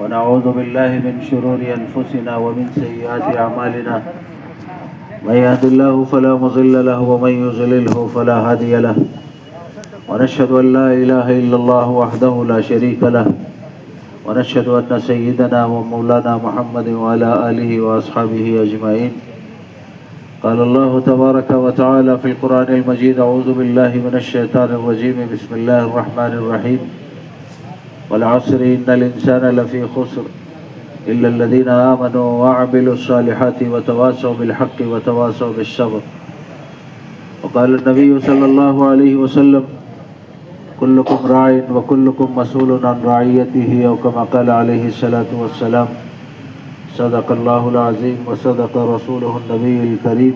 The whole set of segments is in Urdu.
ونعوذ بالله من شرور أنفسنا ومن سيئات أعمالنا من يهد الله فلا مضل له ومن يضلله فلا هادي له ونشهد أن لا إله إلا الله وحده لا شريك له ونشهد أن سيدنا ومولانا محمد وعلى آله وأصحابه أجمعين. قال الله تبارك وتعالى في القرآن المجيد: أعوذ بالله من الشيطان الرجيم، بسم الله الرحمن الرحيم. والعصر إن الإنسان لفي خسر إلا الذين آمنوا وعملوا الصالحات وتواصوا بالحق وتواصوا بالصبر. وقال النبي صلى الله عليه وسلم: كلكم راع وكلكم مسؤول عن رعيته، أو كما قال عليه الصلاة والسلام. صدق الله العظيم وصدق رسوله النبي الكريم،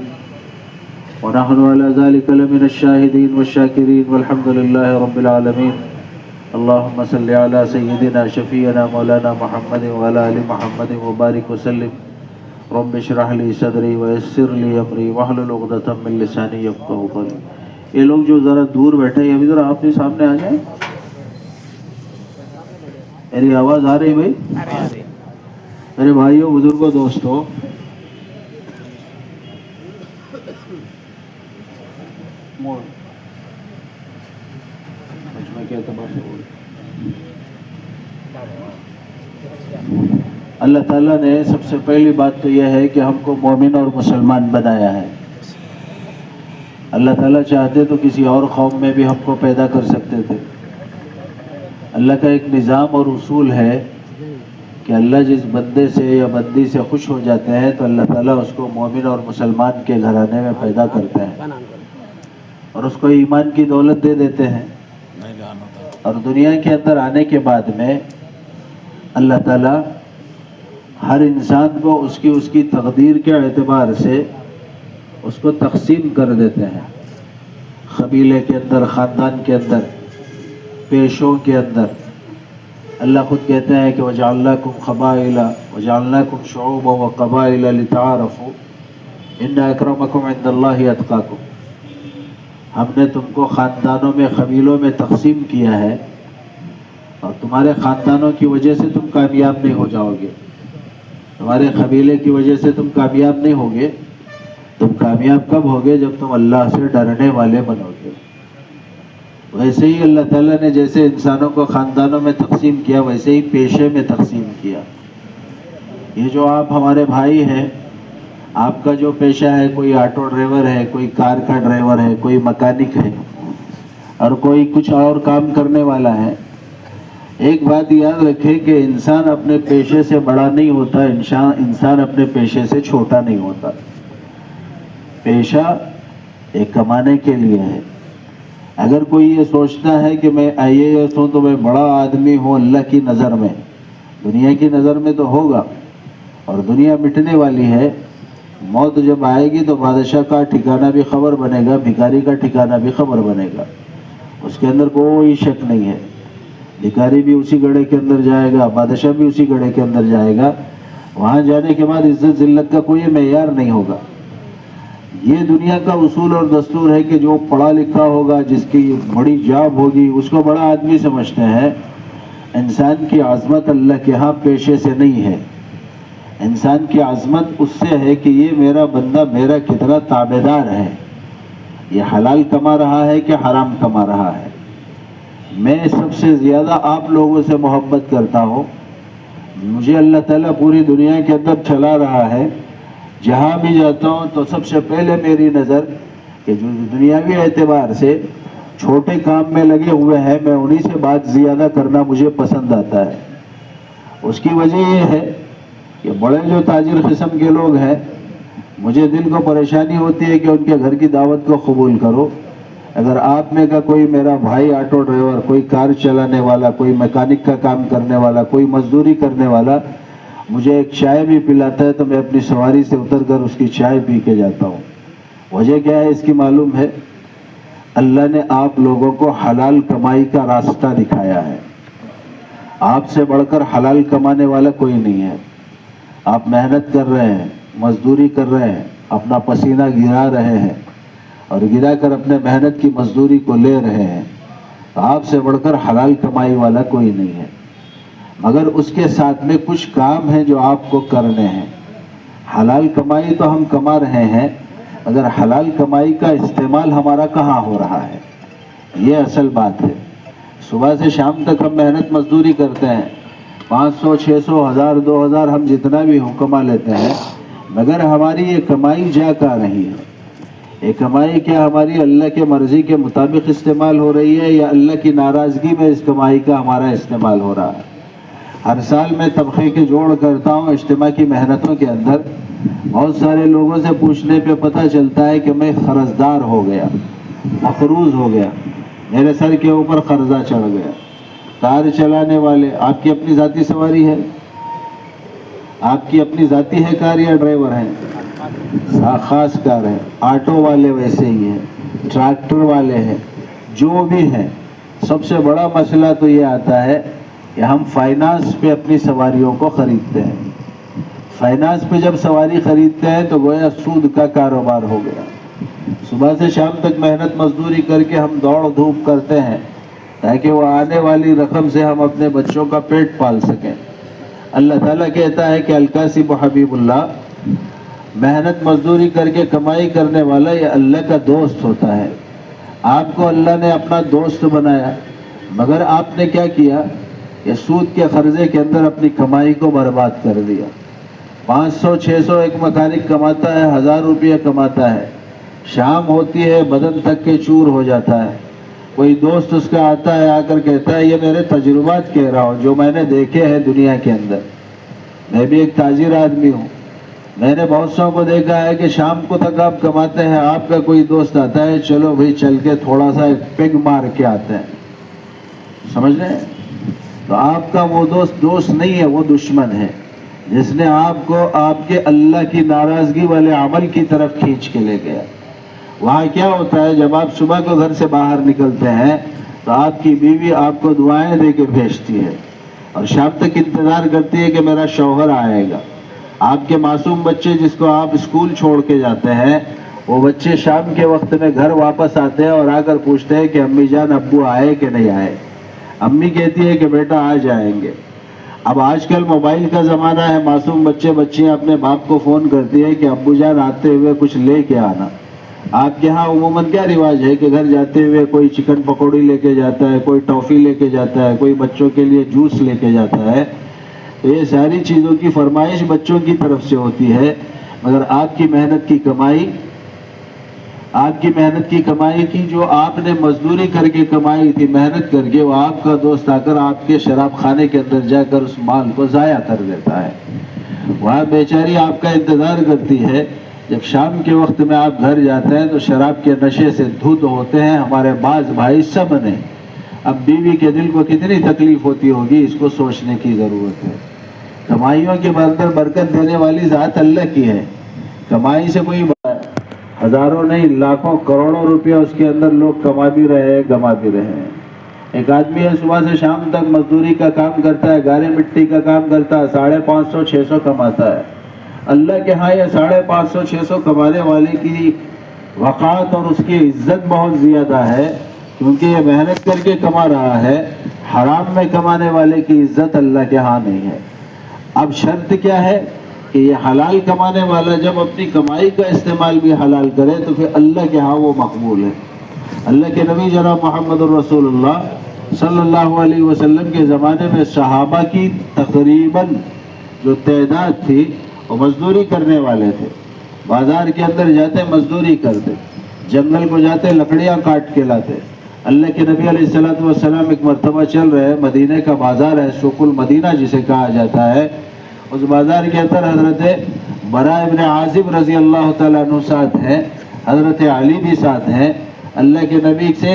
ونحن على ذلك لمن الشاهدين والشاكرين، والحمد لله رب العالمين. اللهم صل على سيدنا شفيعنا مولانا محمد وعلى آل محمد وبارك وسلم. رب اشرح لي صدري ويسر لي امری واحلل عقدۃ من لسانی یفقہوا قولی. یہ لوگ جو ذرا دور بیٹھے ہیں ابھی ذرا آپ بھی سامنے آ جائیں. میری آواز آ رہی بھائی؟ میرے بھائیوں، بزرگوں، دوستوں، اللہ تعالیٰ نے سب سے پہلی بات تو یہ ہے کہ ہم کو مومن اور مسلمان بنایا ہے. اللہ تعالیٰ چاہتے تو کسی اور قوم میں بھی ہم کو پیدا کر سکتے تھے. اللہ کا ایک نظام اور اصول ہے کہ اللہ جس بندے سے یا بندی سے خوش ہو جاتے ہیں تو اللہ تعالیٰ اس کو مومن اور مسلمان کے گھرانے میں پیدا کرتے ہیں اور اس کو ایمان کی دولت دے دیتے ہیں. اور دنیا کے اندر آنے کے بعد میں اللہ تعالیٰ ہر انسان کو اس کی تقدیر کے اعتبار سے اس کو تقسیم کر دیتے ہیں. قبیلے کے اندر، خاندان کے اندر، پیشوں کے اندر. اللہ خود کہتے ہیں کہ وَجَعَلْنَاكُمْ قَبَائِلَ وَجَعَلْنَاكُمْ شُعُوبًا وَقَبَائِلَ لِتَعَارَفُوا إِنَّ أَكْرَمَكُمْ عِنْدَ اللَّهِ أَتْقَاكُمْ. ہم نے تم کو خاندانوں میں، قبیلوں میں تقسیم کیا ہے اور تمہارے خاندانوں کی وجہ سے تم کامیاب نہیں ہو جاؤ گے. تمہارے قبیلے کی وجہ سے تم کامیاب نہیں ہوگے. تم کامیاب کب ہوگے؟ جب تم اللہ سے ڈرنے والے بنو گے. ویسے ہی اللہ تعالیٰ نے جیسے انسانوں کو خاندانوں میں تقسیم کیا ویسے ہی پیشے میں تقسیم کیا. یہ جو آپ ہمارے بھائی ہیں، آپ کا جو پیشہ ہے، کوئی آٹو ڈرائیور ہے، کوئی کار کا ڈرائیور ہے، کوئی مکینک ہے اور کوئی کچھ اور کام کرنے والا ہے. ایک بات یاد رکھے کہ انسان اپنے پیشے سے بڑا نہیں ہوتا، انسان اپنے پیشے سے چھوٹا نہیں ہوتا. پیشہ ایک کمانے کے لیے ہے. اگر کوئی یہ سوچتا ہے کہ میں IAS ہوں تو میں بڑا آدمی ہوں اللہ کی نظر میں، دنیا کی نظر میں تو ہوگا، اور دنیا مٹنے والی ہے. موت جب آئے گی تو بادشاہ کا ٹھکانہ بھی خبر بنے گا، بھکاری کا ٹھکانہ بھی خبر بنے گا. اس کے اندر کوئی شک نہیں ہے. بھکاری بھی اسی گڑھے کے اندر جائے گا، بادشاہ بھی اسی گڑھے کے اندر جائے گا. وہاں جانے کے بعد عزت ذلت کا کوئی معیار نہیں ہوگا. یہ دنیا کا اصول اور دستور ہے کہ جو پڑھا لکھا ہوگا، جس کی بڑی جاب ہوگی، اس کو بڑا آدمی سمجھتے ہیں. انسان کی عظمت اللہ کے ہاں پیشے سے نہیں ہے. انسان کی عظمت اس سے ہے کہ یہ میرا بندہ میرا کتنا تابعدار ہے، یہ حلال کما رہا ہے کہ حرام کما رہا ہے. میں سب سے زیادہ آپ لوگوں سے محبت کرتا ہوں. مجھے اللہ تعالیٰ پوری دنیا کے اندر چلا رہا ہے. جہاں بھی جاتا ہوں تو سب سے پہلے میری نظر کہ جو دنیاوی اعتبار سے چھوٹے کام میں لگے ہوئے ہیں، میں انہی سے بات زیادہ کرنا مجھے پسند آتا ہے. اس کی وجہ یہ ہے کہ بڑے جو تاجر قسم کے لوگ ہیں، مجھے دل کو پریشانی ہوتی ہے کہ ان کے گھر کی دعوت کو قبول کرو. اگر آپ میں کا کوئی میرا بھائی آٹو ڈرائیور، کوئی کار چلانے والا، کوئی میکینک کا کام کرنے والا، کوئی مزدوری کرنے والا مجھے ایک چائے بھی پلاتا ہے تو میں اپنی سواری سے اتر کر اس کی چائے پی کے جاتا ہوں. وجہ کیا ہے اس کی معلوم ہے؟ اللہ نے آپ لوگوں کو حلال کمائی کا راستہ دکھایا ہے. آپ سے بڑھ کر حلال کمانے والا کوئی نہیں ہے. آپ محنت کر رہے ہیں، مزدوری کر رہے ہیں، اپنا پسینہ گرا رہے ہیں اور گرا کر اپنے محنت کی مزدوری کو لے رہے ہیں. آپ سے بڑھ کر حلال کمائی والا کوئی نہیں ہے. مگر اس کے ساتھ میں کچھ کام ہیں جو آپ کو کرنے ہیں. حلال کمائی تو ہم کما رہے ہیں، اگر حلال کمائی کا استعمال ہمارا کہاں ہو رہا ہے، یہ اصل بات ہے. صبح سے شام تک ہم محنت مزدوری کرتے ہیں، 500 600 1000 2000 ہم جتنا بھی ہو کما لیتے ہیں، مگر ہماری یہ کمائی جا کہاں رہی ہے؟ یہ کمائی کیا ہماری اللہ کے مرضی کے مطابق استعمال ہو رہی ہے یا اللہ کی ناراضگی میں اس کمائی کا ہمارا استعمال ہو رہا ہے؟ ہر سال میں طبقے کے جوڑ کرتا ہوں اجتماع کی محنتوں کے اندر، بہت سارے لوگوں سے پوچھنے پہ پتہ چلتا ہے کہ میں قرضدار ہو گیا، مقروض ہو گیا، میرے سر کے اوپر قرضہ چڑھ گیا. کار چلانے والے، آپ کی اپنی ذاتی سواری ہے؟ آپ کی اپنی ذاتی ہے کار یا ڈرائیور ہیں؟ خاص کار ہے. آٹو والے ویسے ہی ہیں، ٹریکٹر والے ہیں، جو بھی ہیں. سب سے بڑا مسئلہ تو یہ آتا ہے کہ ہم فائنانس پہ اپنی سواریوں کو خریدتے ہیں. فائنانس پہ جب سواری خریدتے ہیں تو گویا سود کا کاروبار ہو گیا. صبح سے شام تک محنت مزدوری کر کے ہم دوڑ دھوپ کرتے ہیں تاکہ وہ آنے والی رقم سے ہم اپنے بچوں کا پیٹ پال سکیں. اللہ تعالیٰ کہتا ہے کہ الکاسب حبیب اللہ، محنت مزدوری کر کے کمائی کرنے والا یہ اللہ کا دوست ہوتا ہے. آپ کو اللہ نے اپنا دوست بنایا، مگر آپ نے کیا کیا؟ یہ سود کے قرضے کے اندر اپنی کمائی کو برباد کر دیا. 500 600 ایک مکانک کماتا ہے، 1000 روپیہ کماتا ہے، شام ہوتی ہے بدن تک کے چور ہو جاتا ہے. کوئی دوست اس کا آتا ہے، آ کر کہتا ہے یہ میرے تجربات کہہ رہا ہوں جو میں نے دیکھے ہیں دنیا کے اندر. میں بھی ایک تاجر آدمی ہوں، میں نے بہت سو کو دیکھا ہے کہ شام کو تک آپ کماتے ہیں، آپ کا کوئی دوست آتا ہے، چلو بھائی چل کے تھوڑا سا ایک پیگ مار کے آتے ہیں. سمجھ رہے ہیں؟ تو آپ کا وہ دوست نہیں ہے، وہ دشمن ہے جس نے آپ کو آپ کے اللہ کی ناراضگی والے عمل کی طرف کھینچ کے لے گیا. وہاں کیا ہوتا ہے، جب آپ صبح کو گھر سے باہر نکلتے ہیں تو آپ کی بیوی آپ کو دعائیں دے کے بھیجتی ہے اور شام تک انتظار کرتی ہے کہ میرا شوہر آئے گا. آپ کے معصوم بچے جس کو آپ اسکول چھوڑ کے جاتے ہیں، وہ بچے شام کے وقت میں گھر واپس آتے ہیں اور آ کر پوچھتے ہیں کہ امی جان ابو آئے کہ نہیں آئے. امی کہتی ہے کہ بیٹا آ جائیں گے. اب آج کل موبائل کا زمانہ ہے، معصوم بچے بچیاں اپنے باپ کو فون کرتی ہے کہ ابو جان آتے ہوئے کچھ لے کے آنا. آپ کے ہاں عموماً کیا رواج ہے کہ گھر جاتے ہوئے کوئی چکن پکوڑی لے کے جاتا ہے، کوئی ٹافی لے کے جاتا ہے، کوئی بچوں کے لیے جوس لے کے جاتا ہے. تو یہ ساری چیزوں کی فرمائش بچوں کی طرف سے ہوتی ہے، مگر آپ کی محنت کی کمائی کی جو آپ نے مزدوری کر کے کمائی تھی، محنت کر کے، وہ آپ کا دوست آ کر آپ کے شراب خانے کے اندر جا کر اس مال کو ضائع کر دیتا ہے. وہاں بیچاری آپ کا انتظار کرتی ہے. جب شام کے وقت میں آپ گھر جاتے ہیں تو شراب کے نشے سے دھت ہوتے ہیں ہمارے بعض بھائی سب نے. اب بیوی کے دل کو کتنی تکلیف ہوتی ہوگی، اس کو سوچنے کی ضرورت ہے. کمائیوں کے اندر برکت دینے والی ذات اللہ کی ہے. کمائی سے کوئی ہزاروں نہیں لاکھوں کروڑوں روپیہ اس کے اندر لوگ کما بھی رہے ہیں، گما بھی رہے ہیں. ایک آدمی ہے صبح سے شام تک مزدوری کا کام کرتا ہے، گارے مٹی کا کام کرتا ہے، 550 600 کماتا ہے. اللہ کے ہاں یہ 550 600 کمانے والے کی وقات اور اس کی عزت بہت زیادہ ہے، کیونکہ یہ محنت کر کے کما رہا ہے. حرام میں کمانے والے کی عزت اللہ کے ہاں نہیں ہے. اب شرط کیا ہے کہ یہ حلال کمانے والا جب اپنی کمائی کا استعمال بھی حلال کرے تو پھر اللہ کے ہاں وہ مقبول ہے. اللہ کے نبی جناب محمد الرسول اللہ صلی اللہ علیہ وسلم کے زمانے میں صحابہ کی تقریباً جو تعداد تھی وہ مزدوری کرنے والے تھے. بازار کے اندر جاتے مزدوری کرتے، جنگل کو جاتے لکڑیاں کاٹ کے لاتے. اللہ کے نبی علیہ الصلوۃ والسلام ایک مرتبہ چل رہے، مدینہ کا بازار ہے، سوق المدینہ جسے کہا جاتا ہے. اس بازار کے اندر حضرت برا ابن عازب رضی اللہ تعالیٰ عنہ ساتھ ہیں، حضرت علی بھی ساتھ ہیں. اللہ کے نبی سے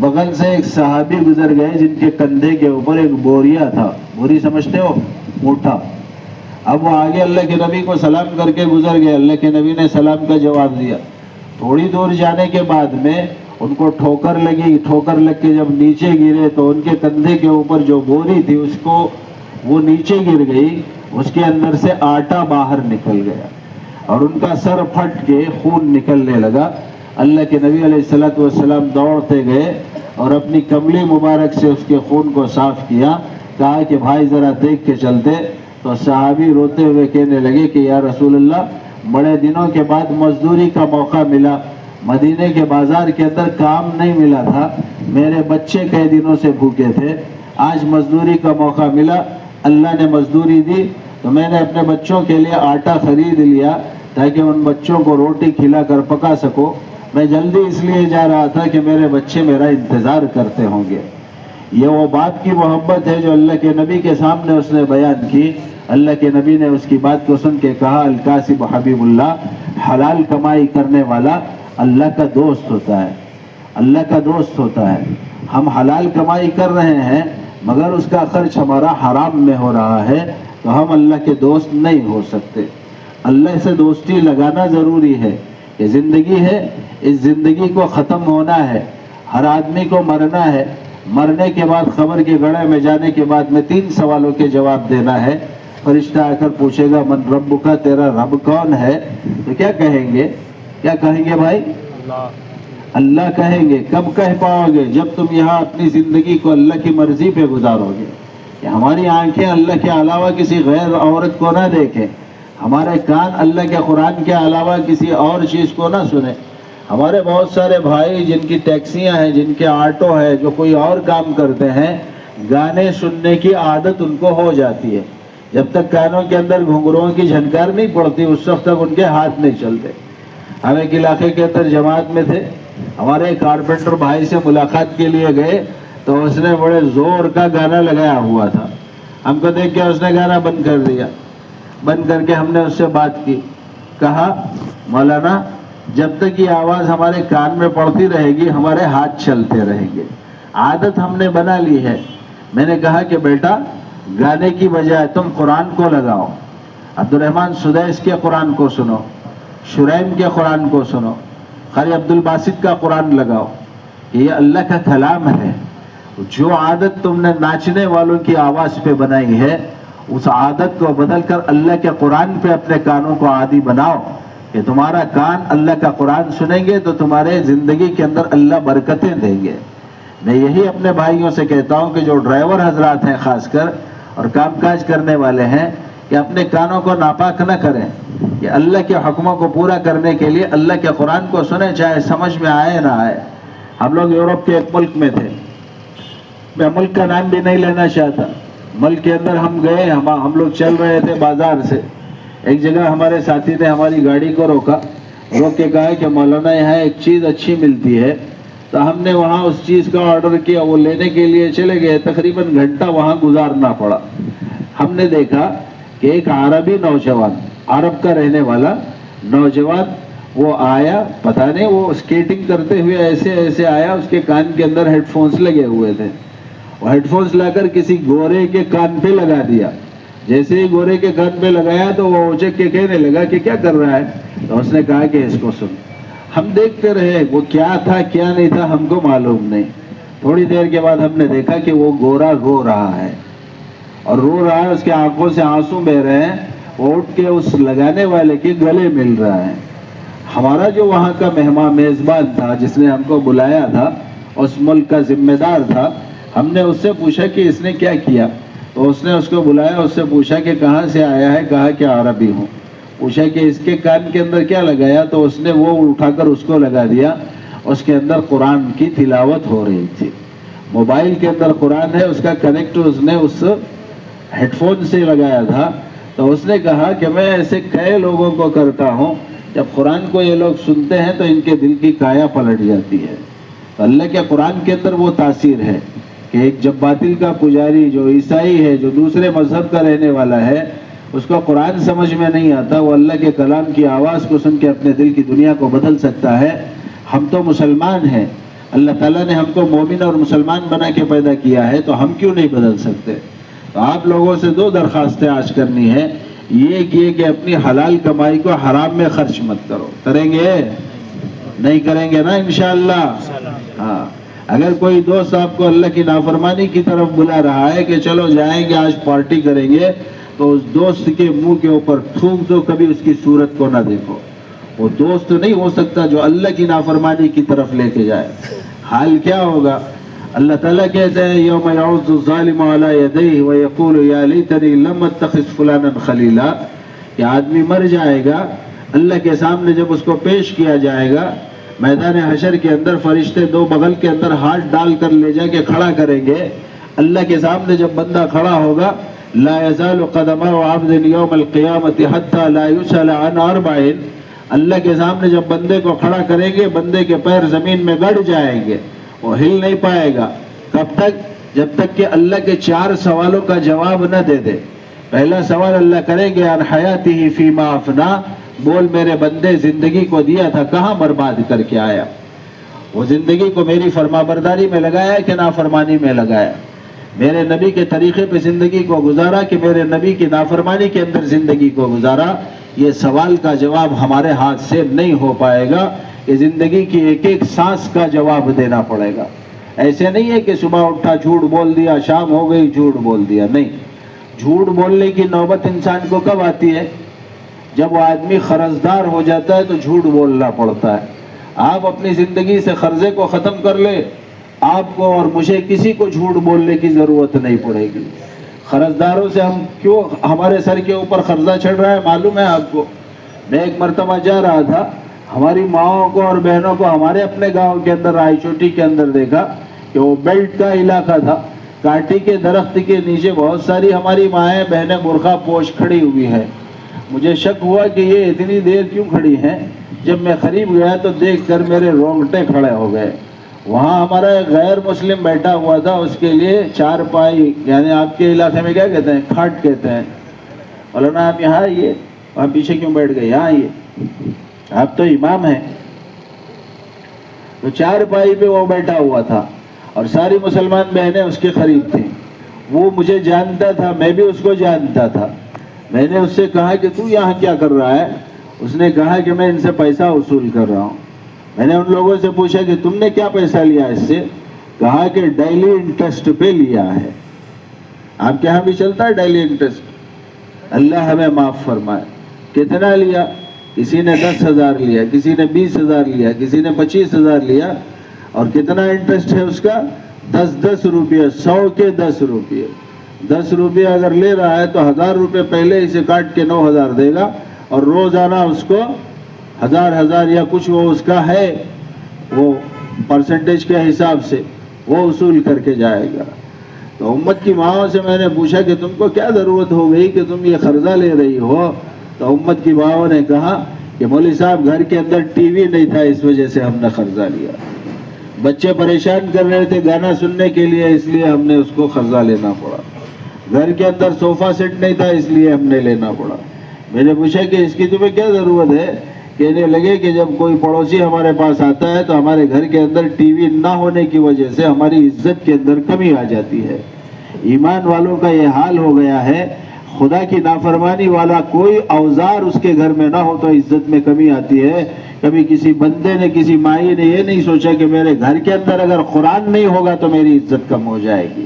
بغل سے ایک صحابی گزر گئے جن کے کندھے کے اوپر ایک بوریا تھا. بوری سمجھتے ہو؟ موٹا. اب وہ آگے اللہ کے نبی کو سلام کر کے گزر گئے. اللہ کے نبی نے سلام کا جواب دیا. تھوڑی دور جانے کے بعد میں ان کو ٹھوکر لگی. ٹھوکر لگ کے جب نیچے گرے تو ان کے کندھے کے اوپر جو بوری تھی اس کو وہ نیچے گر گئی، اس کے اندر سے آٹا باہر نکل گیا اور ان کا سر پھٹ کے خون نکلنے لگا. اللہ کے نبی علیہ الصلوۃ والسلام دوڑتے گئے اور اپنی کملی مبارک سے اس کے خون کو صاف کیا کہا کہ بھائی ذرا دیکھ کے چلتے، تو صحابی روتے ہوئے کہنے لگے کہ یا رسول اللہ بڑے دنوں کے بعد مزدوری کا موقع ملا، مدینے کے بازار کے اندر کام نہیں ملا تھا، میرے بچے کئی دنوں سے بھوکے تھے، آج مزدوری کا موقع ملا، اللہ نے مزدوری دی تو میں نے اپنے بچوں کے لیے آٹا خرید لیا تاکہ ان بچوں کو روٹی کھلا کر پکا سکو، میں جلدی اس لیے جا رہا تھا کہ میرے بچے میرا انتظار کرتے ہوں گے۔ یہ وہ باپ کی محبت ہے جو اللہ کے نبی کے سامنے اس نے بیان کی۔ اللہ کے نبی نے اس کی بات کو سن کے کہا الکاسب حبیب اللہ، حلال کمائی کرنے والا اللہ کا دوست ہوتا ہے، اللہ کا دوست ہوتا ہے۔ ہم حلال کمائی کر رہے ہیں مگر اس کا خرچ ہمارا حرام میں ہو رہا ہے تو ہم اللہ کے دوست نہیں ہو سکتے۔ اللہ سے دوستی لگانا ضروری ہے۔ یہ زندگی ہے، اس زندگی کو ختم ہونا ہے، ہر آدمی کو مرنا ہے، مرنے کے بعد قبر کے گڑھے میں جانے کے بعد میں 3 سوالوں کے جواب دینا ہے۔ فرشتہ آ کر پوچھے گا من رب کا، تیرا رب کون ہے؟ تو کیا کہیں گے؟ کیا کہیں گے بھائی؟ اللہ کہیں گے۔ کب کہہ پاؤ گے؟ جب تم یہاں اپنی زندگی کو اللہ کی مرضی پہ گزارو گے، کہ ہماری آنکھیں اللہ کے علاوہ کسی غیر عورت کو نہ دیکھیں، ہمارے کان اللہ کے قرآن کے علاوہ کسی اور چیز کو نہ سنیں۔ ہمارے بہت سارے بھائی جن کی ٹیکسیاں ہیں، جن کے آٹو ہے، جو کوئی اور کام کرتے ہیں، گانے سننے کی عادت ان کو ہو جاتی ہے۔ جب تک کانوں کے اندر گھنگروؤں کی جھنکار نہیں پڑتی اس وقت تک ان کے ہاتھ نہیں چلتے۔ ہم ایک علاقے کے اندر جماعت میں تھے، ہمارے کارپینٹر بھائی سے ملاقات کے لیے گئے تو اس نے بڑے زور کا گانا لگایا ہوا تھا۔ ہم کو دیکھ کے اس نے گانا بند کر دیا۔ بند کر کے ہم نے اس سے بات کی، کہا مولانا جب تک یہ آواز ہمارے کان میں پڑتی رہے گی ہمارے ہاتھ چلتے رہیں گے، عادت ہم نے بنا لی ہے۔ میں نے کہا کہ بیٹا گانے کی بجائے تم قرآن کو لگاؤ، عبد الرحمن سدیس کے قرآن کو سنو، شریم کے قرآن کو سنو، قاری عبد الباسط کا قرآن لگاؤ، یہ اللہ کا کلام ہے۔ جو عادت تم نے ناچنے والوں کی آواز پہ بنائی ہے اس عادت کو بدل کر اللہ کے قرآن پہ اپنے کانوں کو عادی بناؤ کہ تمہارا کان اللہ کا قرآن سنیں گے تو تمہارے زندگی کے اندر اللہ برکتیں دیں گے۔ میں یہی اپنے بھائیوں سے کہتا ہوں کہ جو ڈرائیور حضرات ہیں خاص کر اور کام کاج کرنے والے ہیں کہ اپنے کانوں کو ناپاک نہ کریں، کہ اللہ کے حکموں کو پورا کرنے کے لیے اللہ کے قرآن کو سنیں چاہے سمجھ میں آئے نہ آئے۔ ہم لوگ یورپ کے ایک ملک میں تھے، میں ملک کا نام بھی نہیں لینا چاہتا، ملک کے اندر ہم گئے، ہم لوگ چل رہے تھے بازار سے، ایک جگہ ہمارے ساتھی نے ہماری گاڑی کو روکا، روک کے کہا کہ مولانا یہاں ایک چیز اچھی ملتی ہے، تو ہم نے وہاں اس چیز کا آرڈر کیا، وہ لینے کے لیے چلے گئے، تقریباً گھنٹہ وہاں گزارنا پڑا۔ ہم نے دیکھا کہ ایک عربی نوجوان، عرب کا رہنے والا نوجوان وہ آیا، پتہ نہیں وہ اسکیٹنگ کرتے ہوئے ایسے ایسے آیا، اس کے کان کے اندر ہیڈ فونز لگے ہوئے تھے، وہ ہیڈ فونز لا کر کسی گورے کے کان پہ لگا دیا۔ جیسے ہی گورے کے کان پہ لگایا تو وہ اچک کے کہنے لگا کہ کیا کر رہا ہے؟ تو اس نے کہا کہ اس کو سن۔ ہم دیکھتے رہے، وہ کیا تھا کیا نہیں تھا ہم کو معلوم نہیں۔ تھوڑی دیر کے بعد ہم نے دیکھا کہ وہ گورا رو رہا ہے، اور رو رہا ہے، اس کے آنکھوں سے آنسو بہ رہے ہیں، وہ اٹھ کے اس لگانے والے کے گلے مل رہا ہے۔ ہمارا جو وہاں کا مہمان میزبان تھا جس نے ہم کو بلایا تھا، اس ملک کا ذمہ دار تھا، ہم نے اس سے پوچھا کہ اس نے کیا کیا، تو اس نے اس کو بلایا، اس سے پوچھا کہ کہاں سے آیا ہے، کہا کہ عربی ہوں۔ پوچھا کہ اس کے کان کے اندر کیا لگایا، تو اس نے وہ اٹھا کر اس کو لگا دیا، اس کے اندر قرآن کی تلاوت ہو رہی تھی، موبائل کے اندر قرآن ہے، اس کا کنیکٹ اس نے اس ہیڈ فون سے لگایا تھا۔ تو اس نے کہا کہ میں ایسے کئی لوگوں کو کرتا ہوں، جب قرآن کو یہ لوگ سنتے ہیں تو ان کے دل کی کایا پلٹ جاتی ہے۔ تو اللہ کے قرآن کے اندر وہ تاثیر ہے کہ ایک جب باطل کا پجاری جو عیسائی ہے، جو دوسرے مذہب کا رہنے والا ہے، اس کو قرآن سمجھ میں نہیں آتا، وہ اللہ کے کلام کی آواز کو سن کے اپنے دل کی دنیا کو بدل سکتا ہے۔ ہم تو مسلمان ہیں، اللہ تعالیٰ نے ہم کو مومن اور مسلمان بنا کے پیدا کیا ہے، تو ہم کیوں نہیں بدل سکتے؟ تو آپ لوگوں سے 2 درخواستیں آج کرنی ہے، یہ کہ اپنی حلال کمائی کو حرام میں خرچ مت کرو۔ کریں گے؟ نہیں کریں گے نا انشاءاللہ؟ ہاں، اگر کوئی دوست آپ کو اللہ کی نافرمانی کی طرف بلا رہا ہے کہ چلو جائیں گے آج پارٹی کریں گے، تو اس دوست کے منہ کے اوپر تھوک دو، کبھی اس کی صورت کو نہ دیکھو۔ وہ دوست نہیں ہو سکتا جو اللہ کی نافرمانی کی طرف لے کے جائے۔ حال کیا ہوگا؟ اللہ تعالیٰ کہتے ہیں یوم یعض الظالم علی یدیہ ویقول یا لیتنی لم اتخذ فلانا خلیلا، کہ آدمی مر جائے گا، اللہ کے سامنے جب اس کو پیش کیا جائے گا میدان حشر کے اندر، فرشتے دو بغل کے اندر ہاتھ ڈال کر لے جا کے کھڑا کریں گے، اللہ کے سامنے جب بندہ کھڑا ہوگا، لا یزال قدم عبد یوم القیامت حتی لا یسأل عن اربع، اللہ کے سامنے جب بندے کو کھڑا کریں گے بندے کے پیر زمین میں گڑ جائیں گے، وہ ہل نہیں پائے گا۔ کب تک؟ جب تک کہ اللہ کے 4 سوالوں کا جواب نہ دے دے۔ پہلا سوال اللہ کریں گے عن حیاتہ فیما افنا، بول میرے بندے زندگی کو دیا تھا کہاں برباد کر کے آیا؟ وہ زندگی کو میری فرما برداری میں لگایا کہ نافرمانی میں لگایا؟ میرے نبی کے طریقے پہ زندگی کو گزارا کہ میرے نبی کی نافرمانی کے اندر زندگی کو گزارا؟ یہ سوال کا جواب ہمارے ہاتھ سے نہیں ہو پائے گا، یہ زندگی کی ایک ایک سانس کا جواب دینا پڑے گا۔ ایسے نہیں ہے کہ صبح اٹھا جھوٹ بول دیا، شام ہو گئی جھوٹ بول دیا، نہیں۔ جھوٹ بولنے کی نوبت انسان کو کب آتی ہے؟ جب وہ آدمی قرضدار ہو جاتا ہے تو جھوٹ بولنا پڑتا ہے۔ آپ اپنی زندگی سے قرضے کو ختم کر لے، آپ کو اور مجھے کسی کو جھوٹ بولنے کی ضرورت نہیں پڑے گی۔ قرضداروں سے ہم کیوں، ہمارے سر کے اوپر قرضہ چڑھ رہا ہے معلوم ہے آپ کو؟ میں ایک مرتبہ جا رہا تھا، ہماری ماؤں کو اور بہنوں کو ہمارے اپنے گاؤں کے اندر رائے چوٹی کے اندر دیکھا کہ وہ بیلٹ کا علاقہ تھا، کاٹی کے درخت کے نیچے بہت ساری ہماری مائیں بہنیں برقع پوش کھڑی ہوئی ہیں۔ مجھے شک ہوا کہ یہ اتنی دیر کیوں کھڑی ہیں؟ جب میں قریب گیا تو دیکھ کر میرے رونگٹے کھڑے ہو گئے۔ وہاں ہمارا ایک غیر مسلم بیٹھا ہوا تھا، اس کے لیے 4 پائی، یعنی آپ کے علاقے میں کیا کہتے ہیں؟ کھاٹ کہتے ہیں۔ مولانا آپ یہاں آئیے، وہاں پیچھے کیوں بیٹھ گئے؟ یہاں آئیے، آپ تو امام ہیں۔ تو 4 پائی پہ وہ بیٹھا ہوا تھا اور ساری مسلمان بہنیں اس کے قریب تھیں۔ وہ مجھے جانتا تھا، میں بھی اس کو جانتا تھا۔ میں نے اس سے کہا کہ تو یہاں کیا کر رہا ہے؟ اس نے کہا کہ میں ان سے پیسہ وصول کر رہا ہوں۔ میں نے ان لوگوں سے پوچھا کہ تم نے کیا پیسہ لیا اس سے؟ کہا کہ ڈیلی انٹرسٹ پہ لیا ہے۔ آپ کے یہاں بھی چلتا ہے ڈیلی انٹرسٹ؟ اللہ ہمیں معاف فرمائے۔ کتنا لیا؟ کسی نے 10,000 لیا، کسی نے 20,000 لیا، کسی نے 25,000 لیا۔ اور کتنا انٹرسٹ ہے اس کا؟ 10 روپیہ، 100 کے 10 روپیے۔ 10 روپیہ اگر لے رہا ہے تو 1000 روپے پہلے اسے کاٹ کے 9,000 دے گا، اور روزانہ اس کو 1000 یا کچھ وہ اس کا ہے، وہ پرسنٹیج کے حساب سے وہ وصول کر کے جائے گا۔ تو امت کی ماؤں سے میں نے پوچھا کہ تم کو کیا ضرورت ہو گئی کہ تم یہ قرضہ لے رہی ہو؟ تو امت کی ماؤں نے کہا کہ مولوی صاحب گھر کے اندر ٹی وی نہیں تھا، اس وجہ سے ہم نے قرضہ لیا۔ بچے پریشان کر رہے تھے گانا سننے کے لیے، اس لیے ہم نے اس کو قرضہ لینا پڑا۔ گھر کے اندر صوفہ سیٹ نہیں تھا، اس لیے ہم نے لینا پڑا۔ میں نے پوچھا کہ اس کی تمہیں کیا ضرورت ہے؟ کہنے لگے کہ جب کوئی پڑوسی ہمارے پاس آتا ہے تو ہمارے گھر کے اندر ٹی وی نہ ہونے کی وجہ سے ہماری عزت کے اندر کمی آ جاتی ہے۔ ایمان والوں کا یہ حال ہو گیا ہے، خدا کی نافرمانی والا کوئی اوزار اس کے گھر میں نہ ہو تو عزت میں کمی آتی ہے۔ کبھی کسی بندے نے، کسی مائی نے یہ نہیں سوچا کہ میرے گھر کے اندر اگر قرآن نہیں ہوگا تو میری عزت کم ہو جائے گی۔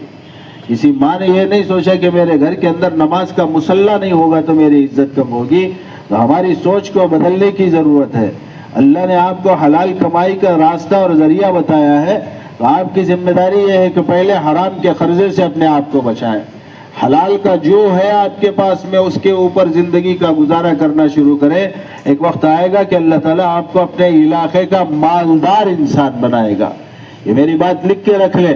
کسی ماں نے یہ نہیں سوچا کہ میرے گھر کے اندر نماز کا مصلی نہیں ہوگا تو میری عزت کم ہوگی۔ تو ہماری سوچ کو بدلنے کی ضرورت ہے۔ اللہ نے آپ کو حلال کمائی کا راستہ اور ذریعہ بتایا ہے، تو آپ کی ذمہ داری یہ ہے کہ پہلے حرام کے قرضے سے اپنے آپ کو بچائیں۔ حلال کا جو ہے آپ کے پاس میں اس کے اوپر زندگی کا گزارا کرنا شروع کریں۔ ایک وقت آئے گا کہ اللہ تعالیٰ آپ کو اپنے علاقے کا مالدار انسان بنائے گا۔ یہ میری بات لکھ کے رکھ لیں،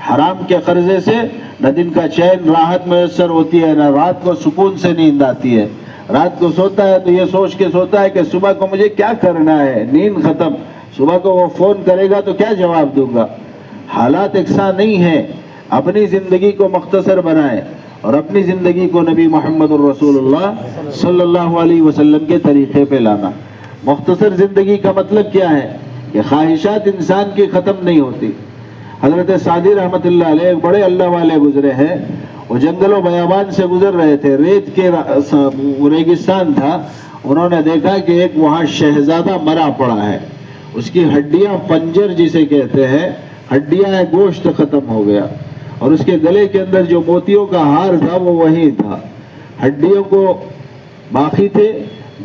حرام کے قرضے سے نہ دن کا چین راحت میسر ہوتی ہے، نہ رات کو سکون سے نیند آتی ہے۔ رات کو سوتا ہے تو یہ سوچ کے سوتا ہے کہ صبح کو مجھے کیا کرنا ہے، نیند ختم۔ صبح کو وہ فون کرے گا تو کیا جواب دوں گا۔ حالات یکساں نہیں ہیں، اپنی زندگی کو مختصر بنائیں اور اپنی زندگی کو نبی محمد الرسول اللہ صلی اللہ علیہ وسلم کے طریقے پہ لانا۔ مختصر زندگی کا مطلب کیا ہے کہ خواہشات انسان کی ختم نہیں ہوتی۔ حضرت سعدی رحمت اللہ علیہ ایک بڑے اللہ والے گزرے ہیں، وہ جنگل و بیابان سے گزر رہے تھے، ریت کے ریگستان تھا۔ انہوں نے دیکھا کہ ایک وہاں شہزادہ مرا پڑا ہے، اس کی ہڈیاں، پنجر جسے کہتے ہیں، ہڈیاں، گوشت ختم ہو گیا، اور اس کے گلے کے اندر جو موتیوں کا ہار تھا وہ وہیں تھا۔ ہڈیوں کو باقی تھے،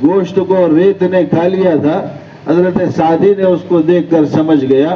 گوشت کو ریت نے کھا لیا تھا۔ حضرت سعدی نے اس کو دیکھ کر سمجھ گیا،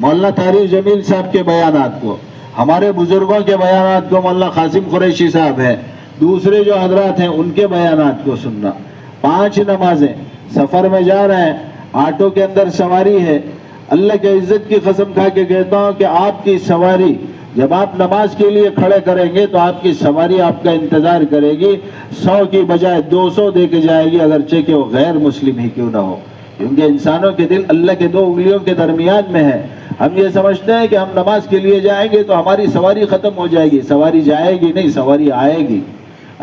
مولانا طارق جمیل صاحب کے بیانات کو، ہمارے بزرگوں کے بیانات کو، مولانا قاسم قریشی صاحب ہیں، دوسرے جو حضرات ہیں ان کے بیانات کو سننا. 5 نمازیں، سفر میں جا رہے ہیں، آٹو کے اندر سواری ہے، اللہ کے عزت کی قسم کھا کے کہتا ہوں کہ آپ کی سواری جب آپ نماز کے لیے کھڑے کریں گے تو آپ کی سواری آپ کا انتظار کرے گی، 100 کی بجائے 200 دے کے جائے گی، اگرچہ کہ وہ غیر مسلم ہی کیوں نہ ہو، کیونکہ انسانوں کے دل اللہ کے 2 انگلیوں کے درمیان میں ہے. ہم یہ سمجھتے ہیں کہ ہم نماز کے لیے جائیں گے تو ہماری سواری ختم ہو جائے گی. سواری جائے گی نہیں، سواری آئے گی،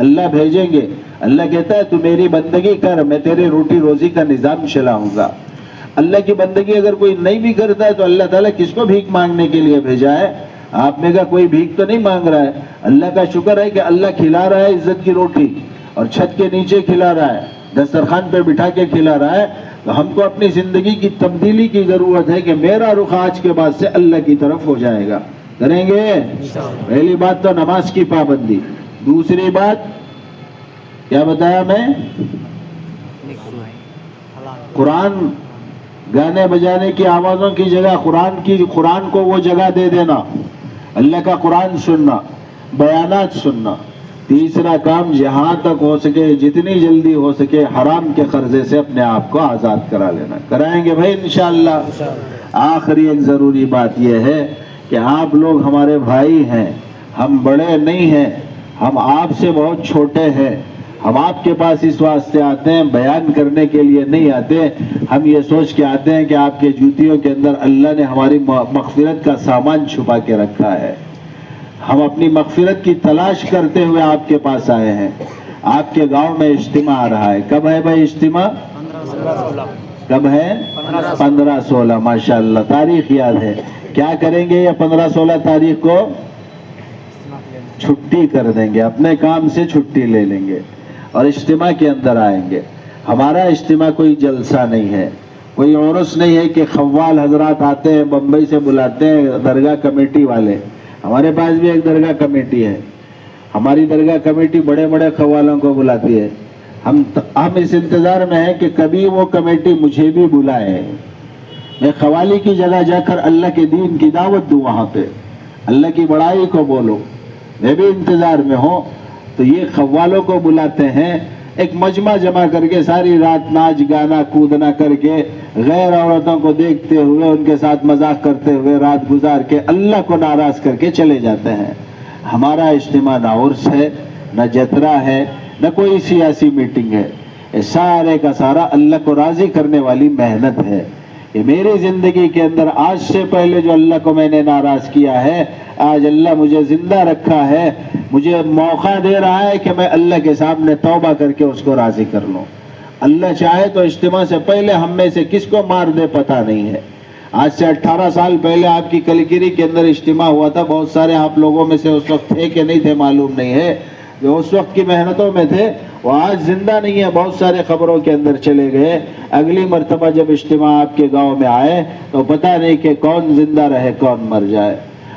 اللہ بھیجیں گے. اللہ کہتا ہے تو میری بندگی کر، میں تیرے روٹی روزی کا نظام چلاؤں گا. اللہ کی بندگی اگر کوئی نہیں بھی کرتا ہے تو اللہ تعالیٰ کس کو بھیک مانگنے کے لیے بھیجا ہے؟ آپ میں کا کوئی بھیک تو نہیں مانگ رہا ہے. اللہ کا شکر ہے کہ اللہ کھلا رہا ہے عزت کی روٹی، اور چھت کے نیچے کھلا رہا ہے، دسترخوان پہ بٹھا کے کھلا رہا ہے. تو ہم کو اپنی زندگی کی تبدیلی کی ضرورت ہے کہ میرا رخ آج کے بعد سے اللہ کی طرف ہو جائے گا. کریں گے؟ پہلی بات تو نماز کی پابندی. دوسری بات کیا بتایا میں؟ قرآن گانے بجانے کی آوازوں کی جگہ قرآن کو وہ جگہ دے دینا، اللہ کا قرآن سننا، بیانات سننا. تیسرا کام جہاں تک ہو سکے، جتنی جلدی ہو سکے، حرام کے قرضے سے اپنے آپ کو آزاد کرا لینا. کرائیں گے بھائی انشاءاللہ. آخری ایک ضروری بات یہ ہے کہ آپ لوگ ہمارے بھائی ہیں، ہم بڑے نہیں ہیں، ہم آپ سے بہت چھوٹے ہیں. ہم آپ کے پاس اس واسطے آتے ہیں، بیان کرنے کے لیے نہیں آتے. ہم یہ سوچ کے آتے ہیں کہ آپ کے جوتیوں کے اندر اللہ نے ہماری مغفرت کا سامان چھپا کے رکھا ہے. ہم اپنی مغفرت کی تلاش کرتے ہوئے آپ کے پاس آئے ہیں. آپ کے گاؤں میں اجتماع آ رہا ہے. کب ہے بھائی اجتماع؟ 15-16. کب ہے؟ 15-16. ماشاءاللہ تاریخ یاد ہے. کیا کریں گے؟ یہ 15-16 تاریخ کو چھٹی کر دیں گے، اپنے کام سے چھٹی لے لیں گے اور اجتماع کے اندر آئیں گے. ہمارا اجتماع کوئی جلسہ نہیں ہے، کوئی عرس نہیں ہے کہ خوال حضرات آتے ہیں بمبئی سے بلاتے ہیں درگاہ کمیٹی والے. ہمارے پاس بھی ایک درگاہ کمیٹی ہے. ہماری درگاہ کمیٹی بڑے بڑے خوالوں کو بلاتی ہے. ہم اس انتظار میں ہیں کہ کبھی وہ کمیٹی مجھے بھی بلائے، میں قوالی کی جگہ جا کر اللہ کے دین کی دعوت دوں، وہاں پہ اللہ کی بڑائی کو بولو. میں بھی انتظار میں ہوں. تو یہ خوالوں کو بلاتے ہیں، ایک مجمع جمع کر کے ساری رات ناچ گانا کودنا کر کے غیر عورتوں کو دیکھتے ہوئے ان کے ساتھ مذاق کرتے ہوئے رات گزار کے اللہ کو ناراض کر کے چلے جاتے ہیں. ہمارا اجتماع نہ عرس ہے، نہ جترا ہے، نہ کوئی سیاسی میٹنگ ہے. یہ سارے کا سارا اللہ کو راضی کرنے والی محنت ہے. یہ میری زندگی کے اندر آج سے پہلے جو اللہ کو میں نے ناراض کیا ہے، آج اللہ مجھے زندہ رکھا ہے، مجھے موقع دے رہا ہے کہ میں اللہ کے سامنے توبہ کر کے اس کو راضی کر لوں. اللہ چاہے تو اجتماع سے پہلے ہم میں سے کس کو مار دے پتہ نہیں ہے. آج سے 18 سال پہلے آپ کی کلگیری کے اندر اجتماع ہوا تھا. بہت سارے آپ لوگوں میں سے اس وقت تھے کہ نہیں تھے معلوم نہیں ہے، جو اس وقت کی محنتوں میں تھے وہ آج زندہ نہیں ہے، بہت سارے خبروں کے اندر چلے گئے. اگلی مرتبہ جب اجتماع آپ کے گاؤں میں آئے تو پتہ نہیں کہ کون زندہ رہے کون مر جائے.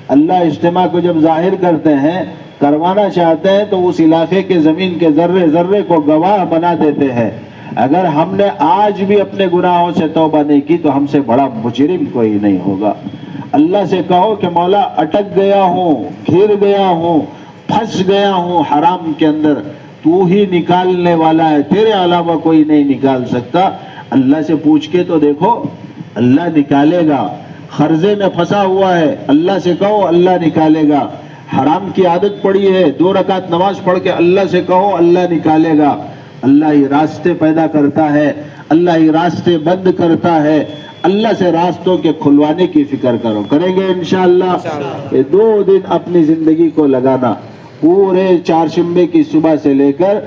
اللہ اجتماع کو جب ظاہر کرتے ہیں، کروانا چاہتے ہیں، تو اس علاقے کے زمین کے ذرے ذرے کو گواہ بنا دیتے ہیں. اگر ہم نے آج بھی اپنے گناہوں سے توبہ نہیں کی تو ہم سے بڑا مجرم کوئی نہیں ہوگا. اللہ سے کہو کہ مولا اٹک گیا ہوں، گر گیا ہوں، پھنس گیا ہوں حرام کے اندر، تو ہی نکالنے والا ہے، تیرے علاوہ کوئی نہیں نکال سکتا. اللہ سے پوچھ کے تو دیکھو، اللہ نکالے گا. قرضے میں پھنسا ہوا ہے، اللہ سے کہو اللہ نکالے گا. حرام کی عادت پڑی ہے، 2 رکعت نماز پڑھ کے اللہ سے کہو اللہ نکالے گا. اللہ ہی راستے پیدا کرتا ہے، اللہ ہی راستے بند کرتا ہے. اللہ سے راستوں کے کھلوانے کی فکر کرو. کریں گے انشاءاللہ. یہ 2 دن اپنی زندگی کو لگانا، پورے چہارشنبے کی صبح سے لے کر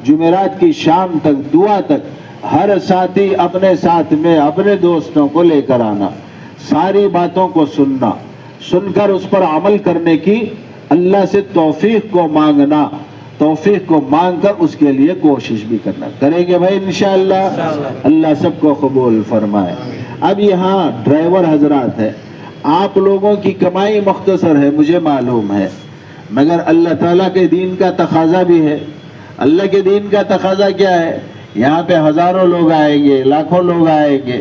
جمعرات کی شام تک، دعا تک، ہر ساتھی اپنے ساتھ میں اپنے دوستوں کو لے کر آنا، ساری باتوں کو سننا، سن کر اس پر عمل کرنے کی اللہ سے توفیق کو مانگنا، توفیق کو مانگ کر اس کے لیے کوشش بھی کرنا. کریں گے بھائی انشاءاللہ. اللہ سب کو قبول فرمائے. اب یہاں ڈرائیور حضرات ہے، آپ لوگوں کی کمائی مختصر ہے مجھے معلوم ہے، مگر اللہ تعالیٰ کے دین کا تقاضا بھی ہے. اللہ کے دین کا تقاضا کیا ہے؟ یہاں پہ ہزاروں لوگ آئیں گے، لاکھوں لوگ آئیں گے.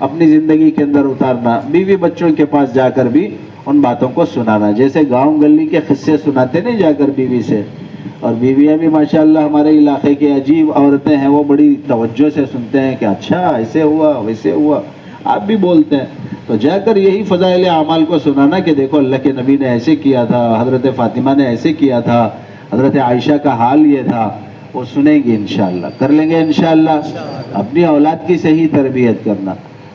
اپنی زندگی کے اندر اتارنا، بیوی بچوں کے پاس جا کر بھی ان باتوں کو سنانا، جیسے گاؤں گلی کے قصے سناتے نہیں جا کر بیوی سے، اور بیویاں بھی ماشاءاللہ ہمارے علاقے کی عجیب عورتیں ہیں، وہ بڑی توجہ سے سنتے ہیں کہ اچھا ایسے ہوا ویسے ہوا، آپ بھی بولتے ہیں، تو جا کر یہی فضائل اعمال کو سنانا کہ دیکھو اللہ کے نبی نے ایسے کیا تھا، حضرت فاطمہ نے ایسے کیا تھا، حضرت عائشہ کا حال یہ تھا، وہ سنیں گے انشاءاللہ، کر لیں گے انشاءاللہ۔ اپنی اولاد کی صحیح تربیت کرنا،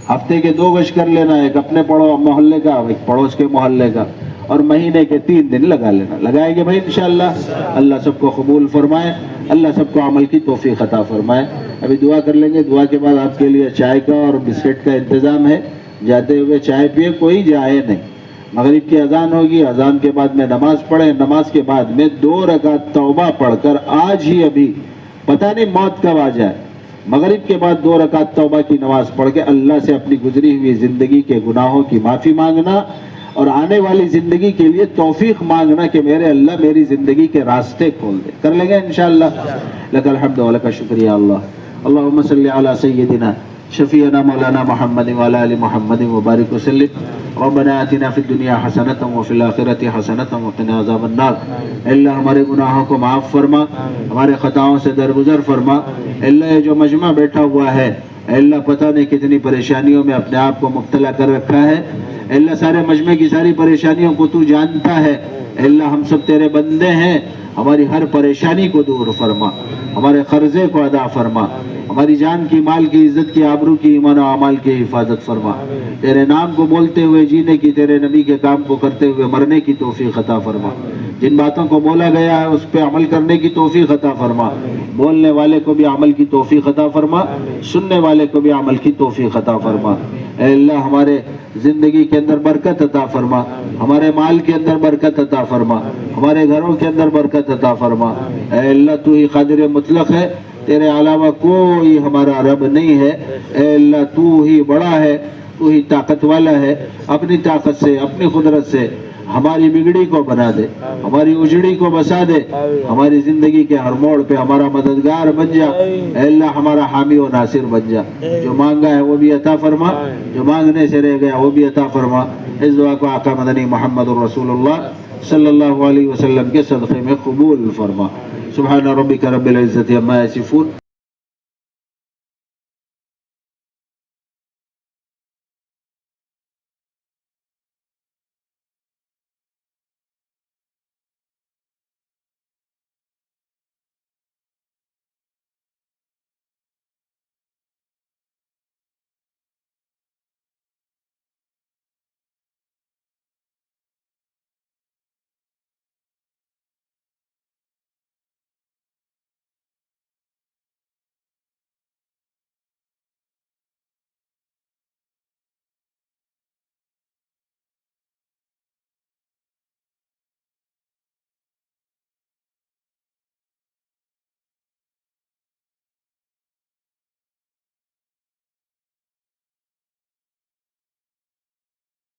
ہفتے کے 2 گش کر لینا، ایک اپنے محلے کا، ایک پڑوس کے محلے کا، اور مہینے کے 3 دن لگا لینا، لگائیں گے بھائی انشاءاللہ۔ اللہ سب کو قبول فرمائے، اللہ سب کو عمل کی توفیق عطا فرمائے۔ ابھی دعا کر لیں گے، دعا کے بعد آپ کے لیے چائے کا اور بسکٹ کا انتظام ہے، جاتے ہوئے چائے پیے، کوئی جائے نہیں۔ مغرب کی اذان ہوگی، اذان کے بعد میں نماز پڑھیں، نماز کے بعد میں 2 رکعت توبہ پڑھ کر، آج ہی ابھی پتہ نہیں موت کب آ جائے، مغرب کے بعد 2 رکعت توبہ کی نماز پڑھ کے اللہ سے اپنی گزری ہوئی زندگی کے گناہوں کی معافی مانگنا، اور آنے والی زندگی کے لیے توفیق مانگنا کہ میرے اللہ میری زندگی کے راستے کھول دے، کر لیں گے انشاءاللہ۔ لک الحمد و لک الشکر یا اللہ۔ اللہم صلی علی سیدنا شفیعنا مولانا محمد وعلی آل محمد وبارک وسلم۔ ربنا آتنا فی الدنیا حسنۃ وفی الآخرۃ حسنۃ وقنا عذاب النار۔ اللہ ہمارے گناہوں کو معاف فرما، ہمارے خطاؤں سے درگزر فرما۔ اللہ یہ جو مجمع بیٹھا ہوا ہے، اللہ پتہ نہیں کتنی پریشانیوں میں اپنے آپ کو مبتلا کر رکھا ہے، اللہ سارے مجمع کی ساری پریشانیوں کو تو جانتا ہے، اللہ ہم سب تیرے بندے ہیں، ہماری ہر پریشانی کو دور فرما، ہمارے قرضے کو ادا فرما، ہماری جان کی، مال کی، عزت کی، آبرو کی، ایمان و اعمال کی حفاظت فرما، تیرے نام کو بولتے ہوئے جینے کی، تیرے نبی کے کام کو کرتے ہوئے مرنے کی توفیق عطا فرما، جن باتوں کو بولا گیا ہے اس پہ عمل کرنے کی توفیق عطا فرما، بولنے والے کو بھی عمل کی توفیق عطا فرما، سننے والے کو بھی عمل کی توفیق عطا فرما۔ اے اللہ ہمارے زندگی کے اندر برکت عطا فرما، ہمارے مال کے اندر برکت عطا فرما، ہمارے گھروں کے اندر برکت عطا فرما۔ اے اللہ تو ہی قادر مطلق ہے، تیرے علاوہ کوئی ہمارا رب نہیں ہے۔ اے اللہ تو ہی بڑا ہے، تو ہی طاقت والا ہے، اپنی طاقت سے، اپنی قدرت سے ہماری بگڑی کو بنا دے، ہماری اجڑی کو بسا دے، ہماری زندگی کے ہر موڑ پہ ہمارا مددگار بن جا۔ اے اللہ ہمارا حامی و ناصر بن جا، جو مانگا ہے وہ بھی عطا فرما، جو مانگنے سے رہ گیا وہ بھی عطا فرما۔ اس دعا کو آقا مدنی محمد الرسول اللہ صلی اللہ علیہ وسلم کے صدقے میں قبول فرما۔ سبحان ربک رب العزت عما یصفون۔